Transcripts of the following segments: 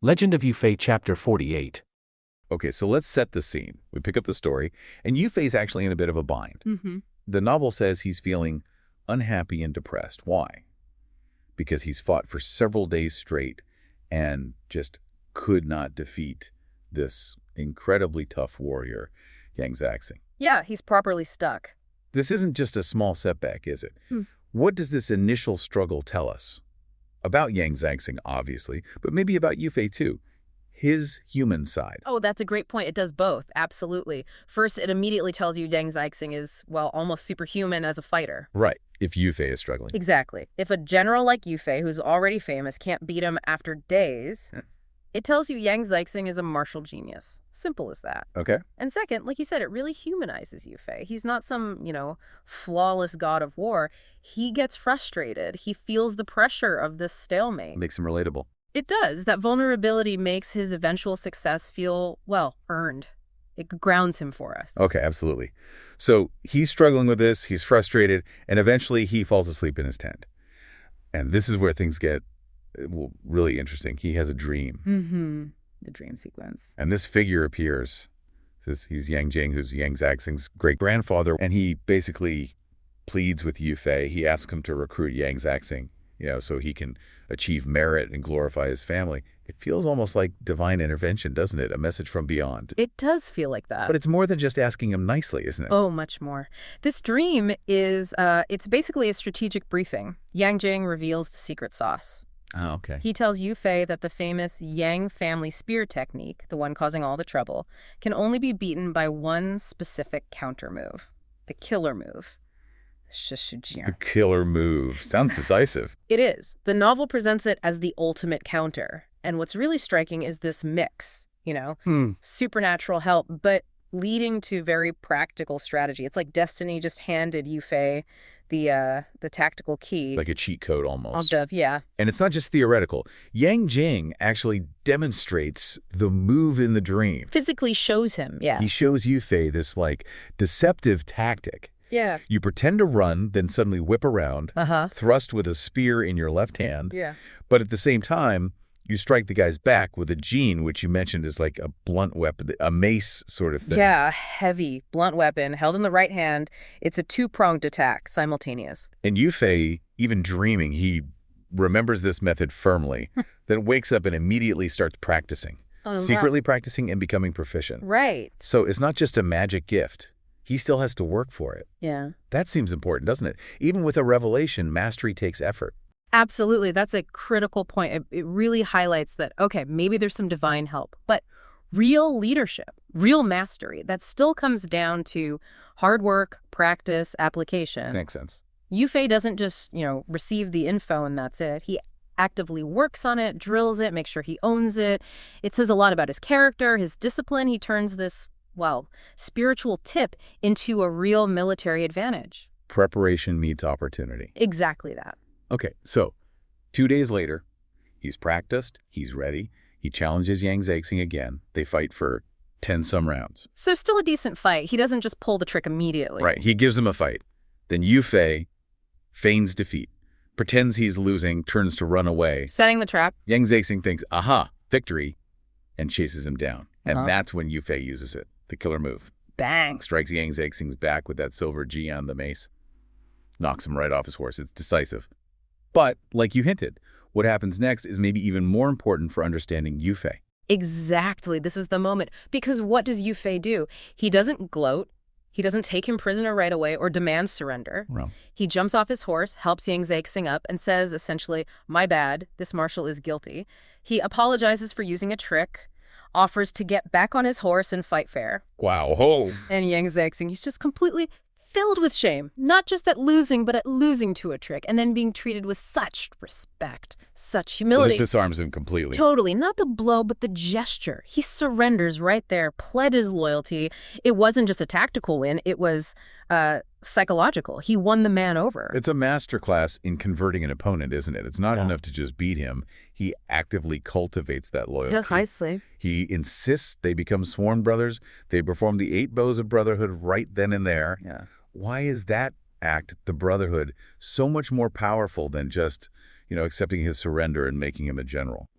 Legend of Yufei Chapter 48. Okay, so let's set the scene. We pick up the story, and Yufei's actually in a bit of a bind. Mm-hmm. The novel says he's feeling unhappy and depressed. Why? Because he's fought for several days straight and just could not defeat this incredibly tough warrior, Zaixing. Yeah, he's properly stuck. This isn't just a small setback, is it? What does this initial struggle tell us? About Zaixing, obviously, but maybe about Yufei too. His human side. Oh, that's a great point. It does both. Absolutely. First, it immediately tells you Zaixing is, well, almost superhuman as a fighter. Right, if Yufei is struggling. Exactly. If a general like Yufei, who's already famous, can't beat him after days, it tells you Zaixing is a martial genius. Simple as that. Okay. And second, like you said, it really humanizes Yufei. He's not some, flawless god of war. He gets frustrated. He feels the pressure of this stalemate. Makes him relatable. It does. That vulnerability makes his eventual success feel, well, earned. It grounds him for us. Okay, absolutely. So he's struggling with this, he's frustrated, and eventually he falls asleep in his tent. And this is where things get really interesting. He has a dream. Mm-hmm. The dream sequence. And this figure appears. He's Yang Jing, who's Zaixing's great-grandfather, and he basically pleads with Yufei. He asks him to recruit Zaixing, so he can achieve merit and glorify his family. It feels almost like divine intervention, doesn't it? A message from beyond. It does feel like that. But it's more than just asking him nicely, isn't it? Oh, much more. This dream is, it's basically a strategic briefing. Yang Jing reveals the secret sauce. Oh, okay. He tells Yufei that the famous Yang family spear technique, the one causing all the trouble, can only be beaten by one specific counter move. The killer move. The killer move. Sounds decisive. It is. The novel presents it as the ultimate counter. And what's really striking is this mix, supernatural help, but leading to very practical strategy. It's like destiny just handed Yufei the tactical key. Like a cheat code almost. Yeah. And it's not just theoretical. Yang Jing actually demonstrates the move in the dream. Physically shows him, yeah. He shows Yufei this, deceptive tactic. Yeah. You pretend to run, then suddenly whip around, thrust with a spear in your left hand. Yeah. But at the same time, you strike the guy's back with a jin, which you mentioned is like a blunt weapon, a mace sort of thing. Yeah, a heavy, blunt weapon held in the right hand. It's a two-pronged attack, simultaneous. And Yufei, even dreaming, he remembers this method firmly, then wakes up and immediately starts practicing. Secretly practicing and becoming proficient. Right. So it's not just a magic gift. He still has to work for it. Yeah. That seems important, doesn't it? Even with a revelation, mastery takes effort. Absolutely. That's a critical point. It really highlights that, okay, maybe there's some divine help, but real leadership, real mastery, that still comes down to hard work, practice, application. Makes sense. Yufei doesn't just, receive the info and that's it. He actively works on it, drills it, makes sure he owns it. It says a lot about his character, his discipline. He turns this spiritual tip into a real military advantage. Preparation meets opportunity. Exactly that. Okay, so 2 days later, he's practiced, he's ready, he challenges Zaixing again. They fight for 10-some rounds. So still a decent fight. He doesn't just pull the trick immediately. Right, he gives him a fight. Then Yufei feigns defeat, pretends he's losing, turns to run away. Setting the trap. Zaixing thinks, aha, victory, and chases him down. And that's when Yufei uses it. The killer move. Bang. Strikes Zaixing's back with that silver G on the mace. Knocks him right off his horse. It's decisive. But, like you hinted, what happens next is maybe even more important for understanding Yufei. Exactly. This is the moment. Because what does Yufei do? He doesn't gloat. He doesn't take him prisoner right away or demand surrender. Well, he jumps off his horse, helps Zaixing up, and says, essentially, my bad, this marshal is guilty. He apologizes for using a trick, offers to get back on his horse and fight fair. wow. Oh. And Zaixing, he's just completely filled with shame, not just at losing, but at losing to a trick, and then being treated with such respect, such humility. This disarms him completely. Totally. Not the blow, but the gesture. He surrenders right there, pled his loyalty. It wasn't just a tactical win. It was psychological. He won the man over. It's a masterclass in converting an opponent, isn't it? It's not enough to just beat him. He actively cultivates that loyalty. Precisely. He insists they become sworn brothers. They perform the 8 bows of brotherhood right then and there. Yeah. Why is that act, the brotherhood, so much more powerful than just, accepting his surrender and making him a general?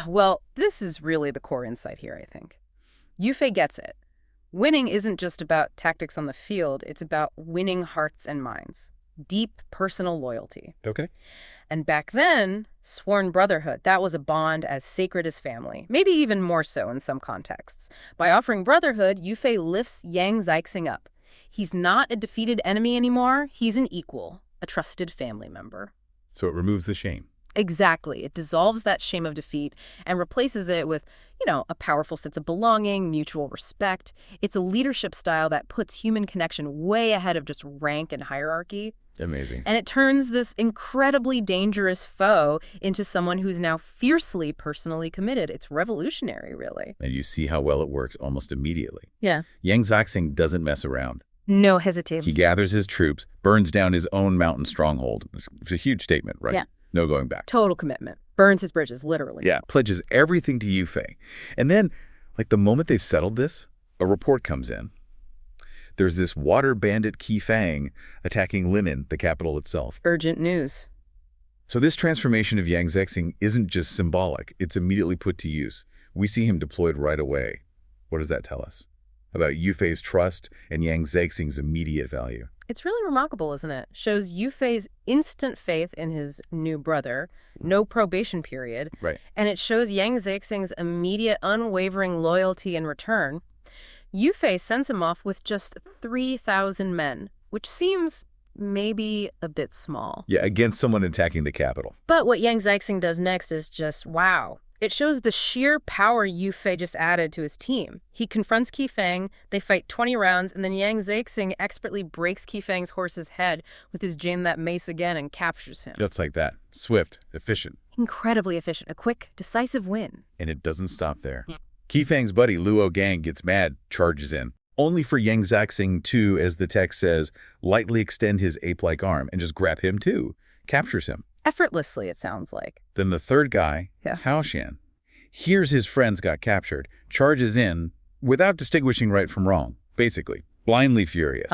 Well, this is really the core insight here, I think. Yufei gets it. Winning isn't just about tactics on the field, it's about winning hearts and minds. Deep personal loyalty. Okay. And back then, sworn brotherhood, that was a bond as sacred as family, maybe even more so in some contexts. By offering brotherhood, Yufei lifts Yang Zaixing up. He's not a defeated enemy anymore, he's an equal, a trusted family member. So it removes the shame. Exactly. It dissolves that shame of defeat and replaces it with, a powerful sense of belonging, mutual respect. It's a leadership style that puts human connection way ahead of just rank and hierarchy. Amazing. And it turns this incredibly dangerous foe into someone who's now fiercely personally committed. It's revolutionary, really. And you see how well it works almost immediately. Yeah. Yang Zaixing doesn't mess around. No hesitation. He gathers his troops, burns down his own mountain stronghold. It's a huge statement, right? Yeah. No going back. Total commitment. Burns his bridges, literally. Yeah, pledges everything to Yufei. And then, the moment they've settled this, a report comes in. There's this water bandit Qi Fang attacking Linen, the capital itself. Urgent news. So this transformation of Yang Zaixing isn't just symbolic. It's immediately put to use. We see him deployed right away. What does that tell us about Yufei's trust and Yang Zaixing's immediate value? It's really remarkable, isn't it? Shows Yufei's instant faith in his new brother, no probation period. Right. And it shows Yang Zaixing's immediate, unwavering loyalty in return. Yufei sends him off with just 3,000 men, which seems maybe a bit small. Yeah, against someone attacking the capital. But what Yang Zaixing does next is just wow. It shows the sheer power Yufei just added to his team. He confronts Qi Fang, they fight 20 rounds, and then Yang Zaixing expertly breaks Qi Fang's horse's head with his Jin that mace again and captures him. Just like that. Swift, efficient. Incredibly efficient. A quick, decisive win. And it doesn't stop there. Qi Fang's buddy, Luo Gang, gets mad, charges in. Only for Yang Zaixing to, as the text says, lightly extend his ape-like arm and just grab him too. Captures him. Effortlessly, it sounds like. Then the third guy, Yeah. Hao Xian, hears his friends got captured, charges in without distinguishing right from wrong, basically, blindly furious.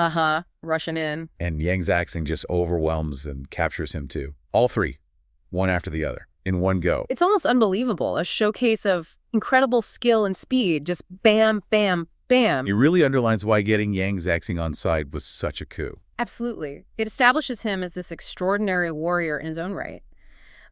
Rushing in. And Yang Zaixing just overwhelms and captures him too. All three, one after the other, in one go. It's almost unbelievable. A showcase of incredible skill and speed. Just bam, bam, bam. It really underlines why getting Yang Zaixing on side was such a coup. Absolutely. It establishes him as this extraordinary warrior in his own right.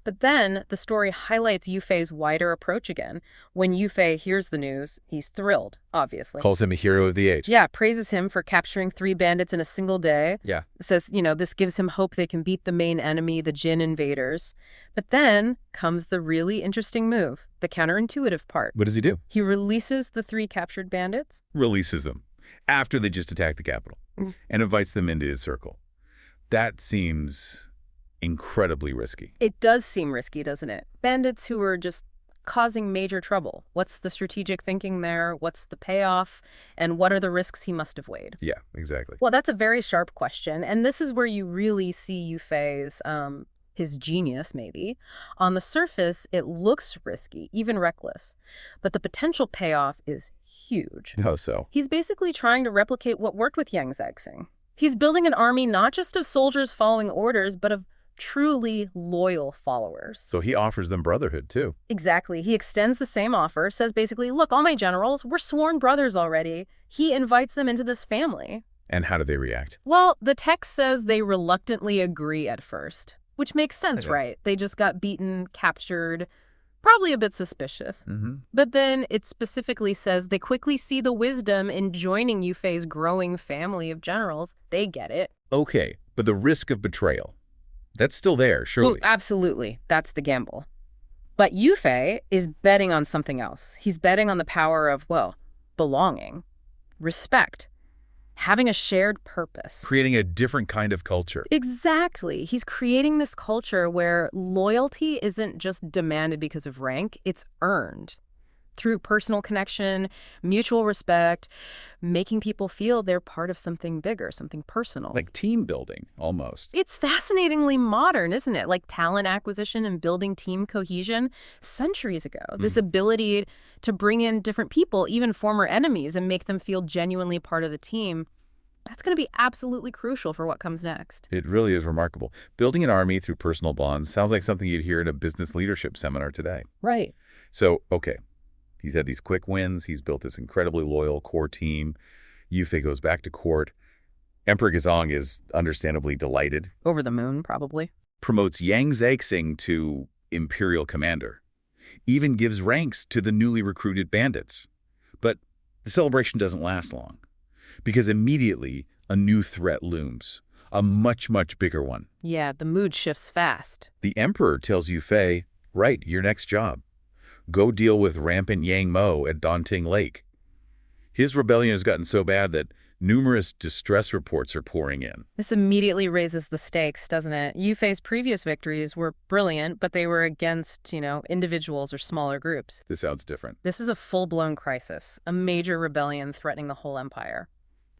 But then the story highlights Yufei's wider approach again. When Yufei hears the news, he's thrilled, obviously. Calls him a hero of the age. Yeah, praises him for capturing 3 bandits in a single day. Yeah. Says, this gives him hope they can beat the main enemy, the Jin invaders. But then comes the really interesting move, the counterintuitive part. What does he do? He releases the 3 captured bandits. Releases them after they just attacked the capital and invites them into his circle. That seems incredibly risky. It does seem risky, doesn't it? Bandits who are just causing major trouble. What's the strategic thinking there? What's the payoff? And what are the risks he must have weighed? Yeah, exactly. Well, that's a very sharp question. And this is where you really see Yufei's, his genius, maybe. On the surface, it looks risky, even reckless. But the potential payoff is huge. How so? He's basically trying to replicate what worked with Yang Zaixing. He's building an army not just of soldiers following orders, but of truly loyal followers. So he offers them brotherhood, too. Exactly. He extends the same offer, says basically, look, all my generals, we're sworn brothers already. He invites them into this family. And how do they react? Well, the text says they reluctantly agree at first, which makes sense, Okay. right? They just got beaten, captured, probably a bit suspicious. Mm-hmm. But then it specifically says they quickly see the wisdom in joining Yufei's growing family of generals. They get it. Okay, but the risk of betrayal, that's still there, surely. Well, absolutely. That's the gamble. But Yufei is betting on something else. He's betting on the power of, belonging, respect, having a shared purpose. Creating a different kind of culture. Exactly. He's creating this culture where loyalty isn't just demanded because of rank, it's earned. Through personal connection, mutual respect, making people feel they're part of something bigger, something personal. Like team building, almost. It's fascinatingly modern, isn't it? Like talent acquisition and building team cohesion centuries ago. This ability to bring in different people, even former enemies, and make them feel genuinely part of the team. That's going to be absolutely crucial for what comes next. It really is remarkable. Building an army through personal bonds sounds like something you'd hear in a business leadership seminar today. Right. So, okay, he's had these quick wins. He's built this incredibly loyal core team. Yufei goes back to court. Emperor Gazong is understandably delighted. Over the moon, probably. Promotes Yang Zaixing to imperial commander. Even gives ranks to the newly recruited bandits. But the celebration doesn't last long, because immediately a new threat looms. A much, much bigger one. Yeah, the mood shifts fast. The emperor tells Yufei, right, your next job. Go deal with rampant Yang Mo at Danting Lake. His rebellion has gotten so bad that numerous distress reports are pouring in. This immediately raises the stakes, doesn't it? Yufei's previous victories were brilliant, but they were against, individuals or smaller groups. This sounds different. This is a full-blown crisis, a major rebellion threatening the whole empire.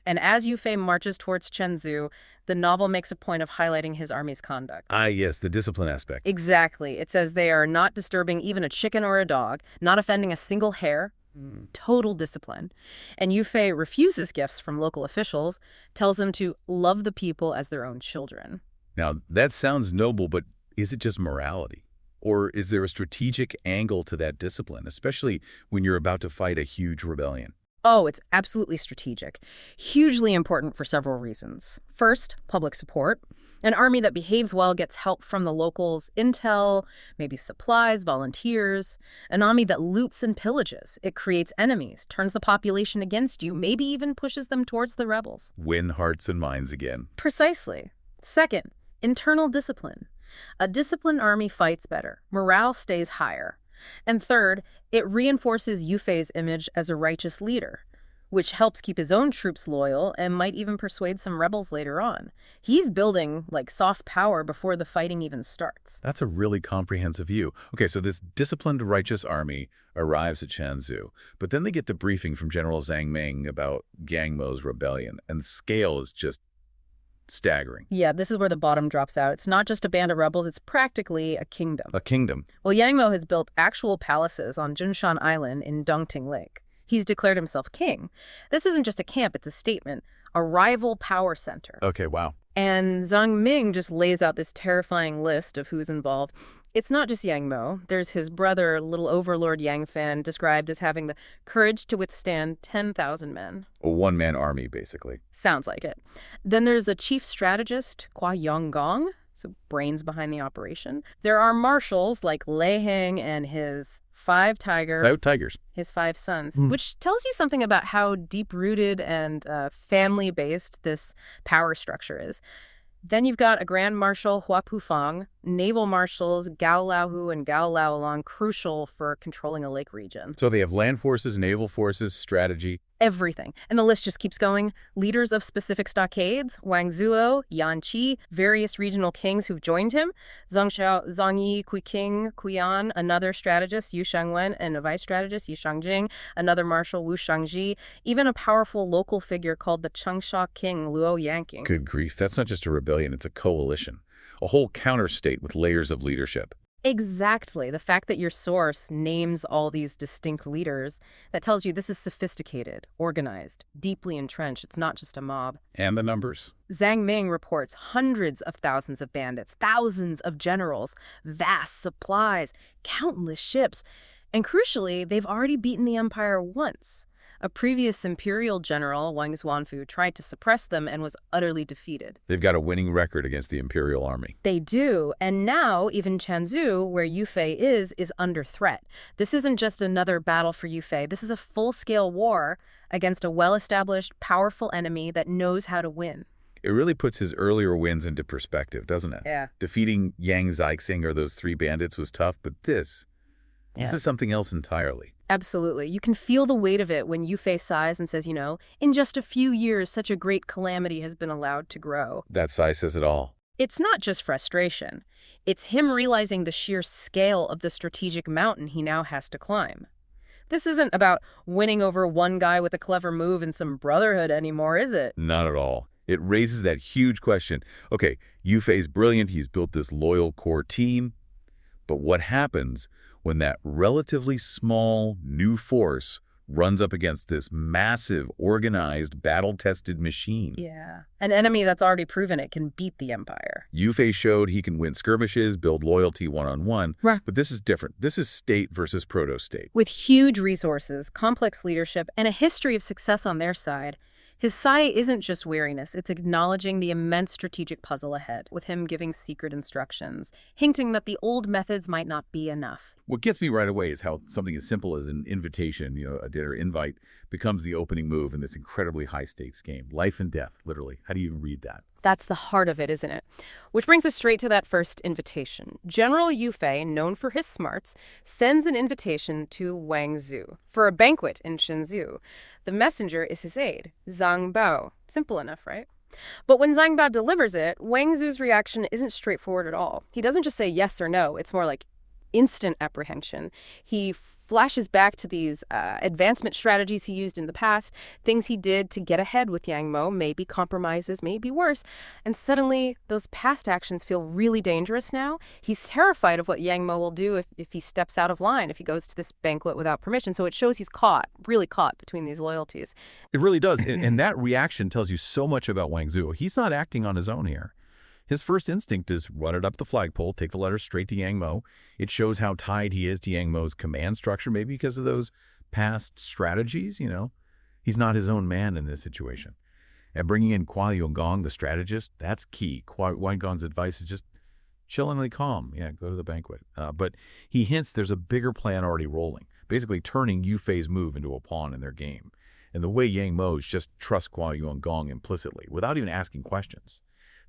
And as Yufei marches towards Chenzhou, the novel makes a point of highlighting his army's conduct. Ah, yes, the discipline aspect. Exactly. It says they are not disturbing even a chicken or a dog, not offending a single hair. Total discipline. And Yufei refuses gifts from local officials, tells them to love the people as their own children. Now, that sounds noble, but is it just morality? Or is there a strategic angle to that discipline, especially when you're about to fight a huge rebellion? Oh, it's absolutely strategic. Hugely important for several reasons. First, public support. An army that behaves well gets help from the locals, intel, maybe supplies, volunteers. An army that loots and pillages. It creates enemies, turns the population against you, maybe even pushes them towards the rebels. Win hearts and minds again. Precisely. Second, internal discipline. A disciplined army fights better. Morale stays higher. And third, it reinforces Yufei's image as a righteous leader, which helps keep his own troops loyal and might even persuade some rebels later on. He's building, soft power before the fighting even starts. That's a really comprehensive view. Okay, so this disciplined, righteous army arrives at Chenzhou, but then they get the briefing from General Zhang Ming about Yang Mo's rebellion, and the scale is just staggering. Yeah, this is where the bottom drops out. It's not just a band of rebels, it's practically a kingdom. A kingdom. Well, Yang Mo has built actual palaces on Junshan Island in Dongting Lake. He's declared himself king. This isn't just a camp, it's a statement. A rival power center. Okay, wow. And Zhang Ming just lays out this terrifying list of who's involved. It's not just Yang Mo. There's his brother, little overlord Yang Fan, described as having the courage to withstand 10,000 men. A one-man army, basically. Sounds like it. Then there's a chief strategist, Kwa Yonggong, so brains behind the operation. There are marshals like Lei Heng and his 5 tigers, his 5 sons, which tells you something about how deep-rooted and family-based this power structure is. Then you've got a Grand Marshal Hua Pufang, naval marshals Gao Laohu and Gao Laolang, crucial for controlling a lake region. So they have land forces, naval forces, strategy. Everything. And the list just keeps going. Leaders of specific stockades, Wang Zuo, Yan Qi, various regional kings who've joined him, Zhang Xiao, Zhang Yi, Kui King, Kuiyan, another strategist, Yu Shangwen, and a vice strategist, Yu Shangjing, another marshal, Wu Shangji, even a powerful local figure called the Changsha King, Luo Yanqing. Good grief, that's not just a rebellion, it's a coalition. A whole counter-state with layers of leadership. Exactly. The fact that your source names all these distinct leaders, that tells you this is sophisticated, organized, deeply entrenched. It's not just a mob. And the numbers. Zhang Ming reports hundreds of thousands of bandits, thousands of generals, vast supplies, countless ships. And crucially, they've already beaten the empire once. A previous imperial general, Wang Xuanfu, tried to suppress them and was utterly defeated. They've got a winning record against the imperial army. They do, and now even Chenzhou, where Yufei is under threat. This isn't just another battle for Yufei. This is a full-scale war against a well-established, powerful enemy that knows how to win. It really puts his earlier wins into perspective, doesn't it? Yeah. Defeating Yang Zaixing or those 3 bandits was tough, but this is something else entirely. Absolutely. You can feel the weight of it when Yufei sighs and says, in just a few years, such a great calamity has been allowed to grow. That sigh says it all. It's not just frustration. It's him realizing the sheer scale of the strategic mountain he now has to climb. This isn't about winning over one guy with a clever move and some brotherhood anymore, is it? Not at all. It raises that huge question. Okay, Yufei's brilliant. He's built this loyal core team. But what happens when that relatively small new force runs up against this massive, organized, battle-tested machine. Yeah. An enemy that's already proven it can beat the Empire. Yu Fei showed he can win skirmishes, build loyalty one-on-one, Right. but this is different. This is state versus proto-state. With huge resources, complex leadership, and a history of success on their side, his sigh isn't just weariness, it's acknowledging the immense strategic puzzle ahead, with him giving secret instructions, hinting that the old methods might not be enough. What gets me right away is how something as simple as an invitation, a dinner invite, becomes the opening move in this incredibly high-stakes game. Life and death, literally. How do you even read that? That's the heart of it, isn't it? Which brings us straight to that first invitation. General Yu Fei, known for his smarts, sends an invitation to Wang Zu for a banquet in Shenzhou. The messenger is his aide, Zhang Bao. Simple enough, right? But when Zhang Bao delivers it, Wang Zu's reaction isn't straightforward at all. He doesn't just say yes or no. It's more like instant apprehension. He flashes back to these advancement strategies he used in the past, things he did to get ahead with Yang Mo, maybe compromises, maybe worse. And suddenly, those past actions feel really dangerous now. He's terrified of what Yang Mo will do if he steps out of line, if he goes to this banquet without permission. So it shows he's caught, really caught between these loyalties. It really does. And that reaction tells you so much about Wang Zu. He's not acting on his own here. His first instinct is run it up the flagpole, take the letter straight to Yang Mo. It shows how tied he is to Yang Mo's command structure, maybe because of those past strategies, He's not his own man in this situation. And bringing in Kuai Yongong, the strategist, that's key. Kuai Yongong's advice is just chillingly calm. Yeah, go to the banquet. But he hints there's a bigger plan already rolling, basically turning Yu Fei's move into a pawn in their game. And the way Yang Mo's just trusts Kuai Yongong implicitly, without even asking questions.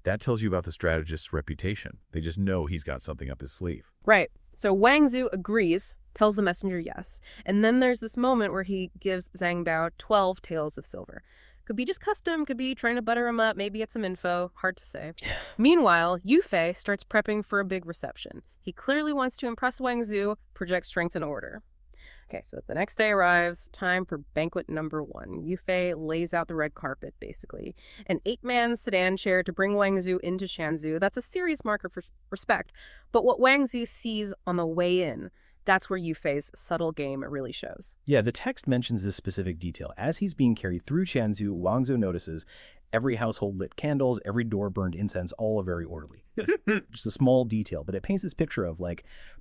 That tells you about the strategist's reputation. They just know he's got something up his sleeve. Right. So Wang Zu agrees, tells the messenger yes. And then there's this moment where he gives Zhang Bao 12 taels of silver. Could be just custom, could be trying to butter him up, maybe get some info. Hard to say. Meanwhile, Yu Fei starts prepping for a big reception. He clearly wants to impress Wang Zu, project strength and order. Okay, so the next day arrives, time for banquet number 1. Yu Fei lays out the red carpet, basically. An 8-man sedan chair to bring Wang Zu into Shenzhou. That's a serious marker for respect. But what Wang Zu sees on the way in, that's where Yu Fei's subtle game really shows. Yeah, the text mentions this specific detail. As he's being carried through Shenzhou, Wang Zu notices every household lit candles, every door burned incense, all are very orderly. Just a small detail, but it paints this picture of,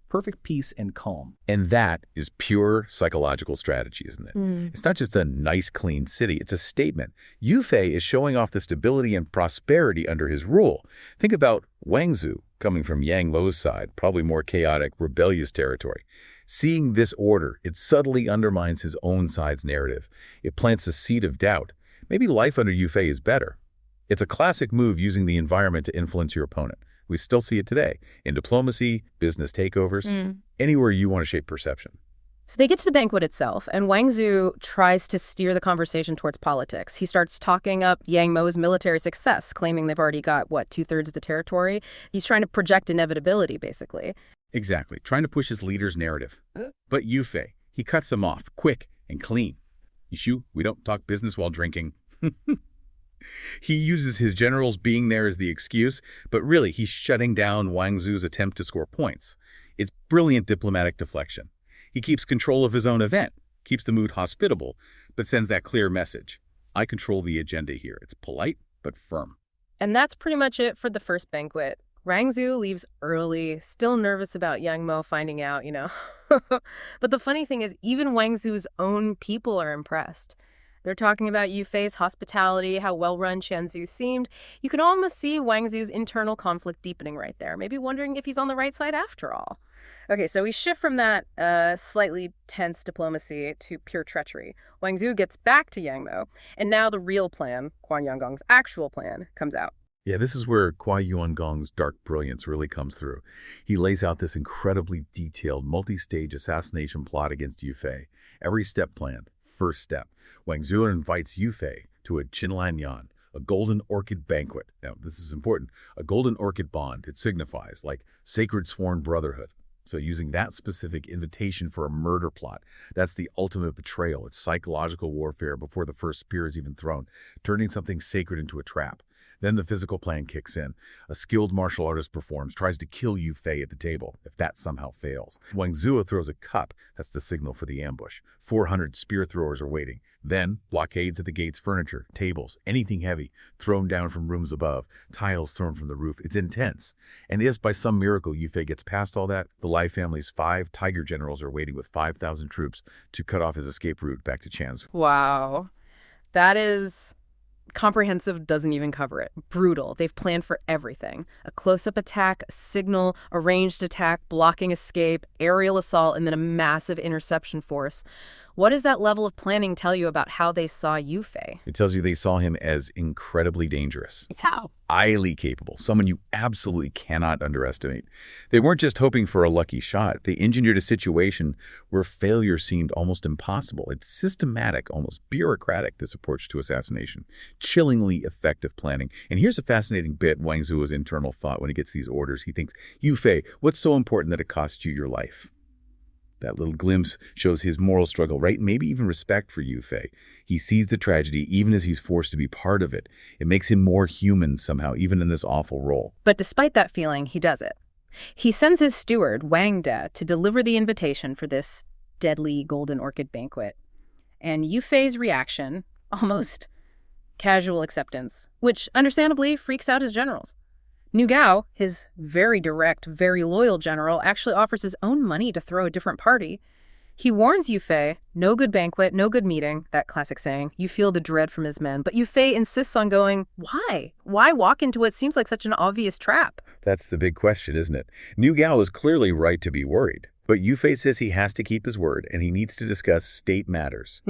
perfect peace and calm. And that is pure psychological strategy, isn't it? It's not just a nice, clean city. It's a statement. Yu Fei is showing off the stability and prosperity under his rule. Think about Wang Zu coming from Yang Lo's side, probably more chaotic, rebellious territory. Seeing this order, it subtly undermines his own side's narrative. It plants a seed of doubt. Maybe life under Yu Fei is better. It's a classic move using the environment to influence your opponent. We still see it today in diplomacy, business takeovers, anywhere you want to shape perception. So they get to the banquet itself, and Wang Zu tries to steer the conversation towards politics. He starts talking up Yang Mo's military success, claiming they've already got, 2/3 of the territory. He's trying to project inevitability, basically. Exactly, trying to push his leader's narrative. But Yu Fei, he cuts them off, quick and clean. Yishu, we don't talk business while drinking. He uses his generals being there as the excuse, but really he's shutting down Wang Zu's attempt to score points. It's brilliant diplomatic deflection. He keeps control of his own event, keeps the mood hospitable, but sends that clear message. I control the agenda here. It's polite, but firm. And that's pretty much it for the first banquet. Wang Zu leaves early, still nervous about Yang Mo finding out, But the funny thing is, even Wang Zu's own people are impressed. They're talking about Yu Fei's hospitality, how well-run Shenzhou seemed. You can almost see Wang Zu's internal conflict deepening right there, maybe wondering if he's on the right side after all. Okay, so we shift from that slightly tense diplomacy to pure treachery. Wang Zu gets back to Yang Mo, and now the real plan, Kuai Yongong's actual plan, comes out. Yeah, this is where Kuai Yongong's dark brilliance really comes through. He lays out this incredibly detailed, multi-stage assassination plot against Yu Fei. Every step planned. First step, Wang Zu invites Yu Fei to a Qinlanyan, a golden orchid banquet. Now, this is important. A golden orchid bond, it signifies, sacred sworn brotherhood. So using that specific invitation for a murder plot, that's the ultimate betrayal. It's psychological warfare before the first spear is even thrown, turning something sacred into a trap. Then the physical plan kicks in. A skilled martial artist performs, tries to kill Yu Fei at the table. If that somehow fails, Wang Zuo throws a cup. That's the signal for the ambush. 400 spear throwers are waiting. Then, blockades at the gates, furniture, tables, anything heavy, thrown down from rooms above, tiles thrown from the roof. It's intense. And if by some miracle Yu Fei gets past all that, the Lai family's 5 tiger generals are waiting with 5,000 troops to cut off his escape route back to Chan's. Wow. That is... comprehensive doesn't even cover it. Brutal. They've planned for everything. A close-up attack, a signal, a ranged attack, blocking escape, aerial assault, and then a massive interception force. What does that level of planning tell you about how they saw Yu Fei? It tells you they saw him as incredibly dangerous. How? Highly capable, someone you absolutely cannot underestimate. They weren't just hoping for a lucky shot. They engineered a situation where failure seemed almost impossible. It's systematic, almost bureaucratic, this approach to assassination. Chillingly effective planning. And here's a fascinating bit, Wang Zuo's internal thought when he gets these orders. He thinks, Yu Fei, what's so important that it costs you your life? That little glimpse shows his moral struggle, right? Maybe even respect for Yu Fei. He sees the tragedy even as he's forced to be part of it. It makes him more human somehow, even in this awful role. But despite that feeling, he does it. He sends his steward, Wang De, to deliver the invitation for this deadly golden orchid banquet. And Yu Fei's reaction, almost casual acceptance, which understandably freaks out his generals. Niu Gao, his very direct, very loyal general, actually offers his own money to throw a different party. He warns Yu Fei, no good banquet, no good meeting, that classic saying. You feel the dread from his men. But Yu Fei insists on going, why? Why walk into what seems like such an obvious trap? That's the big question, isn't it? Niu Gao is clearly right to be worried. But Yu Fei says he has to keep his word, and he needs to discuss state matters.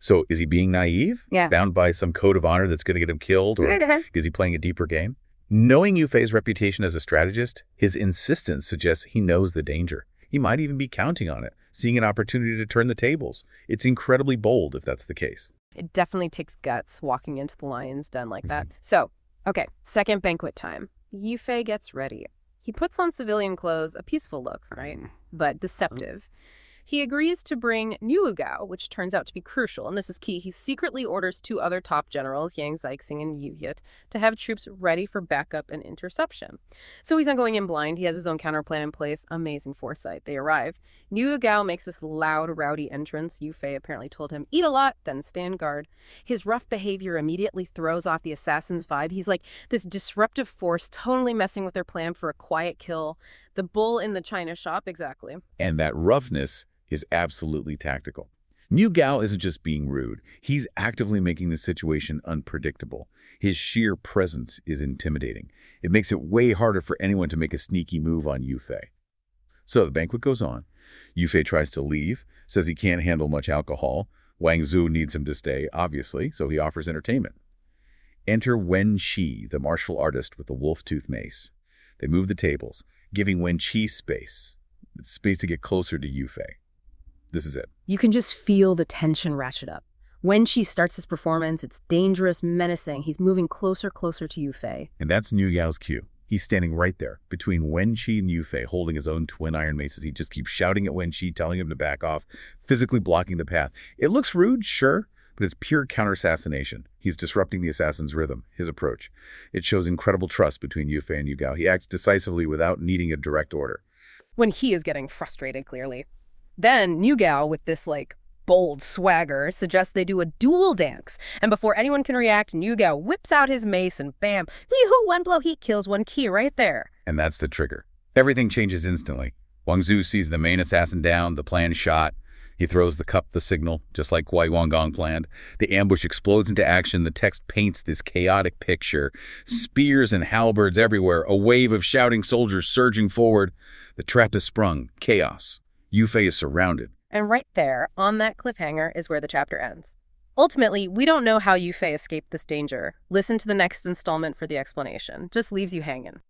So is he being naive? Yeah. Bound by some code of honor that's going to get him killed? Or is he playing a deeper game? Knowing Yu Fei's reputation as a strategist, his insistence suggests he knows the danger. He might even be counting on it, seeing an opportunity to turn the tables. It's incredibly bold if that's the case. It definitely takes guts walking into the lion's den like that. So, okay, second banquet time. Yu Fei gets ready. He puts on civilian clothes, a peaceful look, right? But deceptive. He agrees to bring Niu Gao, which turns out to be crucial, and this is key. He secretly orders 2 other top generals, Yang Zaixing and Yu Yut, to have troops ready for backup and interception. So he's not going in blind. He has his own counterplan in place. Amazing foresight. They arrive. Niu Gao makes this loud, rowdy entrance. Yu Fei apparently told him, eat a lot, then stand guard. His rough behavior immediately throws off the assassin's vibe. He's like this disruptive force, totally messing with their plan for a quiet kill. The bull in the china shop, exactly. And that roughness is absolutely tactical. Niu Gao isn't just being rude. He's actively making the situation unpredictable. His sheer presence is intimidating. It makes it way harder for anyone to make a sneaky move on Yu Fei. So the banquet goes on. Yu Fei tries to leave, says he can't handle much alcohol. Wang Zuo needs him to stay, obviously, so he offers entertainment. Enter Wen Qi, the martial artist with the wolf-tooth mace. They move the tables, giving Wen Qi space to get closer to Yu Fei. This is it. You can just feel the tension ratchet up. When she starts his performance, it's dangerous, menacing. He's moving closer to Yu Fei. And that's Niu Gao's cue. He's standing right there between Wen Qi and Yu Fei, holding his own twin iron maces. He just keeps shouting at Wen Qi, telling him to back off, physically blocking the path. It looks rude, sure, but it's pure counter-assassination. He's disrupting the assassin's rhythm, his approach. It shows incredible trust between Yu Fei and Niu Gao. He acts decisively without needing a direct order. When he is getting frustrated, clearly. Then Niu Gao, with this, bold swagger, suggests they do a duel dance. And before anyone can react, Niu Gao whips out his mace and bam, wee-hoo, one blow, he kills Wen Qi right there. And that's the trigger. Everything changes instantly. Wang Zuo sees the main assassin down, the plan shot. He throws the cup, the signal, just like Kuai Guangong planned. The ambush explodes into action. The text paints this chaotic picture. Spears and halberds everywhere. A wave of shouting soldiers surging forward. The trap is sprung. Chaos. Yu Fei is surrounded. And right there, on that cliffhanger, is where the chapter ends. Ultimately, we don't know how Yu Fei escaped this danger. Listen to the next installment for the explanation. Just leaves you hanging.